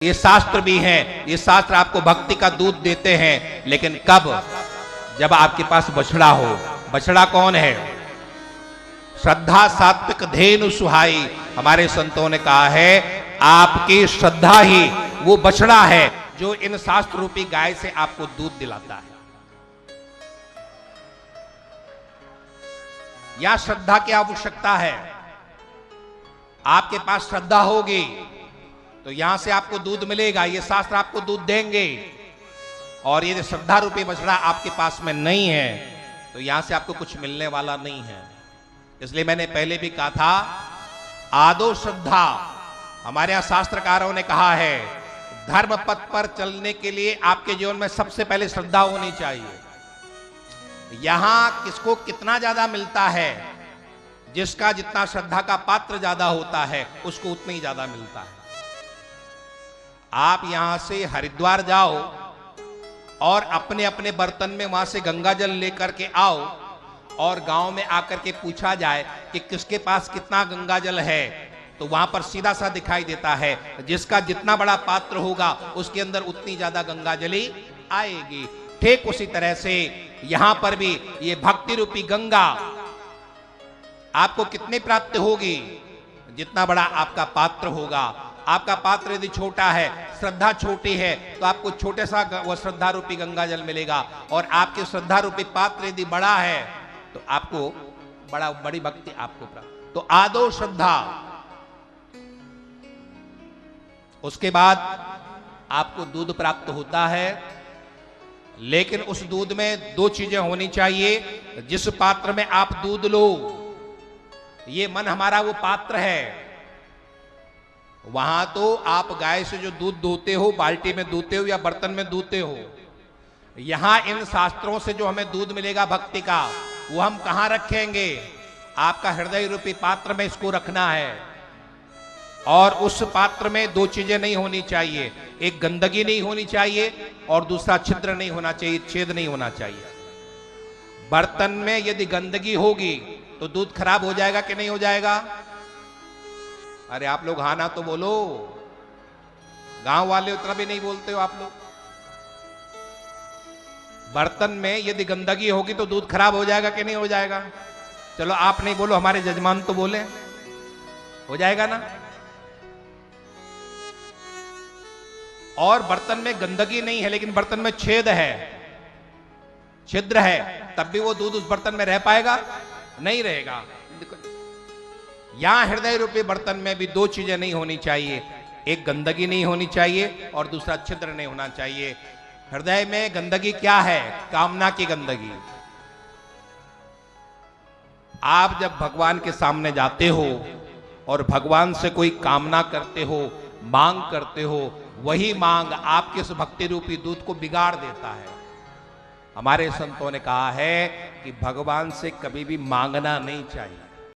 ये शास्त्र भी हैं, ये शास्त्र आपको भक्ति का दूध देते हैं, लेकिन कब? जब आपके पास बछड़ा हो। बछड़ा कौन है? श्रद्धा सात्विक धेनु सुहाई। हमारे संतों ने कहा है आपकी श्रद्धा ही वो बछड़ा है जो इन शास्त्र रूपी गाय से आपको दूध दिलाता है। या श्रद्धा की आवश्यकता है। आपके पास श्रद्धा होगी तो यहां से आपको दूध मिलेगा, ये शास्त्र आपको दूध देंगे। और ये श्रद्धा रूपी बछड़ा आपके पास में नहीं है तो यहां से आपको कुछ मिलने वाला नहीं है। इसलिए मैंने पहले भी कहा था आदो श्रद्धा। हमारे यहां शास्त्रकारों ने कहा है धर्म पथ पर चलने के लिए आपके जीवन में सबसे पहले श्रद्धा होनी चाहिए। यहां किसको कितना ज्यादा मिलता है? जिसका जितना श्रद्धा का पात्र ज्यादा होता है उसको उतना ही ज्यादा मिलता है। आप यहां से हरिद्वार जाओ और अपने अपने बर्तन में वहां से गंगा जल लेकर के आओ और गांव में आकर के पूछा जाए कि किसके पास कितना गंगा जल है, तो वहां पर सीधा सा दिखाई देता है जिसका जितना बड़ा पात्र होगा उसके अंदर उतनी ज्यादा गंगा जली आएगी। ठीक उसी तरह से यहां पर भी ये भक्ति रूपी गंगा आपको कितनी प्राप्त होगी? जितना बड़ा आपका पात्र होगा। आपका पात्र यदि छोटा है, श्रद्धा छोटी है, तो आपको छोटे सा वो श्रद्धा रूपी गंगा जल मिलेगा। और आपके श्रद्धा रूपी पात्र यदि बड़ा है तो आपको बड़ी भक्ति आपको प्राप्त। तो आदो श्रद्धा। उसके बाद आपको दूध प्राप्त होता है, लेकिन उस दूध में दो चीजें होनी चाहिए। जिस पात्र में आप दूध लो, ये मन हमारा वो पात्र है। वहां तो आप गाय से जो दूध दूते हो, बाल्टी में दूते हो या बर्तन में दूते हो। यहां इन शास्त्रों से जो हमें दूध मिलेगा भक्ति का, वो हम कहां रखेंगे? आपका हृदय रूपी पात्र में इसको रखना है। और उस पात्र में दो चीजें नहीं होनी चाहिए। एक गंदगी नहीं होनी चाहिए और दूसरा छिद्र नहीं होना चाहिए, छेद नहीं होना चाहिए। बर्तन में यदि गंदगी होगी तो दूध खराब हो जाएगा कि नहीं हो जाएगा? अरे आप लोग हाँ ना तो बोलो। गांव वाले उतना भी नहीं बोलते हो आप लोग। बर्तन में यदि गंदगी होगी तो दूध खराब हो जाएगा कि नहीं हो जाएगा? चलो आप नहीं बोलो, हमारे जजमान तो बोले। हो जाएगा ना? और बर्तन में गंदगी नहीं है लेकिन बर्तन में छेद है, छिद्र है, तब भी वो दूध उस बर्तन में रह पाएगा? नहीं रहेगा। यहां हृदय रूपी बर्तन में भी दो चीजें नहीं होनी चाहिए। एक गंदगी नहीं होनी चाहिए और दूसरा छिद्र नहीं होना चाहिए। हृदय में गंदगी क्या है? कामना की गंदगी। आप जब भगवान के सामने जाते हो और भगवान से कोई कामना करते हो, मांग करते हो, वही मांग आपके इस भक्ति रूपी दूध को बिगाड़ देता है। हमारे संतों ने कहा है कि भगवान से कभी भी मांगना नहीं चाहिए।